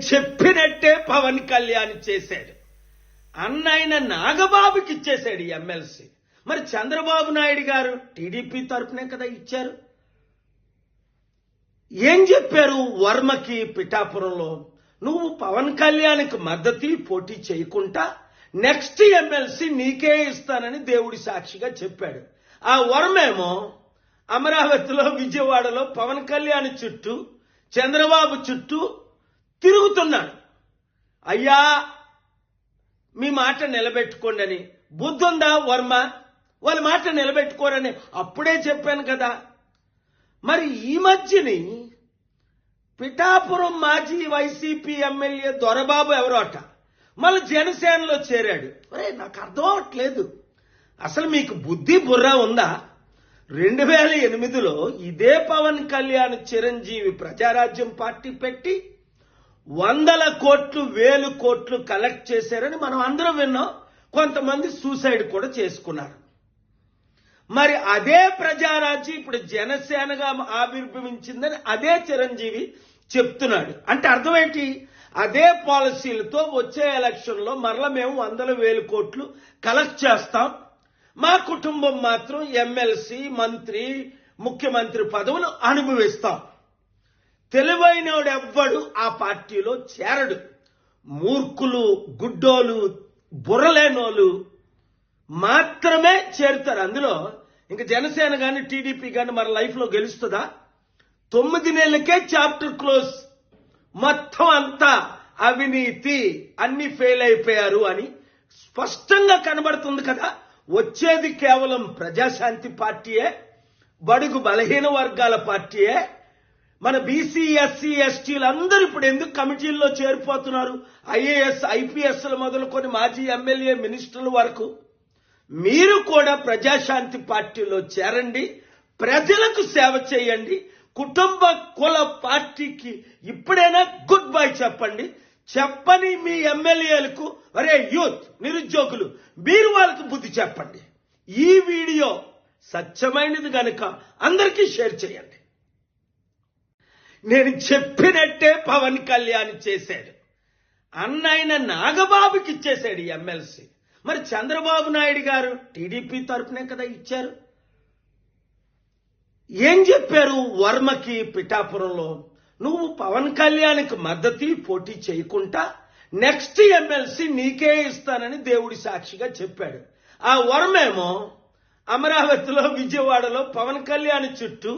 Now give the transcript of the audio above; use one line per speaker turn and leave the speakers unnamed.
చెప్పినట్టే పవన్ కళ్యాణ్ చేశాడు. అన్నైన నాగబాబుకి ఇచ్చేశాడు ఎమ్మెల్సీ. మరి చంద్రబాబు నాయుడు గారు టీడీపీ తరపునే కదా ఇచ్చారు. ఏం చెప్పారు వర్మకి పిఠాపురంలో? నువ్వు పవన్ కళ్యాణ్కి మద్దతు పోటీ చేయకుండా నెక్స్ట్ ఎమ్మెల్సీ నీకే ఇస్తానని దేవుడి సాక్షిగా చెప్పాడు. ఆ వర్మేమో అమరావతిలో విజయవాడలో పవన్ కళ్యాణ్ చుట్టూ చంద్రబాబు చుట్టూ తిరుగుతున్నాడు. అయ్యా మీ మాట నిలబెట్టుకోండి అని. బుద్ధుందా వర్మ? వాళ్ళ మాట నిలబెట్టుకోరని అప్పుడే చెప్పాను కదా. మరి ఈ మధ్యని పిఠాపురం మాజీ వైసీపీ ఎమ్మెల్యే దొరబాబు ఎవరోట మళ్ళీ జనసేనలో చేరాడు. అరే నాకు అర్థం అవట్లేదు, అసలు మీకు బుద్ధి బుర్ర ఉందా? 2008లో ఇదే పవన్ కళ్యాణ్ చిరంజీవి ప్రజారాజ్యం పార్టీ పెట్టి 100 కోట్లు 1000 కోట్లు కలెక్ట్ చేశారని మనం అందరం విన్నాం. కొంతమంది సూసైడ్ కూడా చేసుకున్నారు. మరి అదే ప్రజారాజ్యం ఇప్పుడు జనసేనగా ఆవిర్భవించిందని అదే చిరంజీవి చెప్తున్నాడు. అంటే అర్థం ఏంటి? అదే పాలసీలతో వచ్చే ఎలక్షన్లో మరల మేము 100,000 కోట్లు కలెక్ట్ చేస్తాం, మా కుటుంబం మాత్రం ఎమ్మెల్సీ మంత్రి ముఖ్యమంత్రి పదవులు అనుభవిస్తాం. తెలివైనోడెవ్వడు ఆ పార్టీలో చేరడు. మూర్ఖులు గుడ్డోలు బుర్రలేనోళ్ళు మాత్రమే చేరుతారు అందులో. ఇంకా జనసేన గాని టీడీపీ గాని మన లైఫ్లో గెలుస్తుందా? 9 నెలలకే చాప్టర్ క్లోజ్. మొత్తం అంతా అవినీతి, అన్ని ఫెయిల్ అయిపోయారు అని స్పష్టంగా కనబడుతుంది కదా. వచ్చేది కేవలం ప్రజాశాంతి పార్టీయే, బడుగు బలహీన వర్గాల పార్టీయే. మన బీసీ ఎస్సీ ఎస్టీలు అందరూ ఇప్పుడు ఎందుకు కమిటీల్లో చేరిపోతున్నారు? ఐఏఎస్ ఐపీఎస్లు మొదలుకొని మాజీ ఎమ్మెల్యే మినిస్టర్ల వరకు. మీరు కూడా ప్రజాశాంతి పార్టీలో చేరండి, ప్రజలకు సేవ చేయండి. కుటుంబ కుల పార్టీకి ఇప్పుడైనా గుడ్ బై చెప్పండి. చెప్పని మీ ఎమ్మెల్యేలకు, అరే యూత్ నిరుద్యోగులు, మీరు వాళ్ళకు బుద్ధి చెప్పండి. ఈ వీడియో సత్యమైనది గనుక అందరికీ షేర్ చేయండి. నేను చెప్పినట్టే పవన్ కళ్యాణ్ చేశాడు. అన్నైన నాగబాబుకి ఇచ్చేశాడు ఎమ్మెల్సీ. మరి చంద్రబాబు నాయుడు గారు టీడీపీ తరపునే కదా ఇచ్చారు. ఏం చెప్పారు వర్మకి పిఠాపురంలో? నువ్వు పవన్ కళ్యాణ్కి మద్దతు పోటీ చేయకుండా నెక్స్ట్ ఎమ్మెల్సీ నీకే ఇస్తానని దేవుడి సాక్షిగా చెప్పాడు. ఆ వర్మేమో అమరావతిలో విజయవాడలో పవన్ కళ్యాణ్ చుట్టూ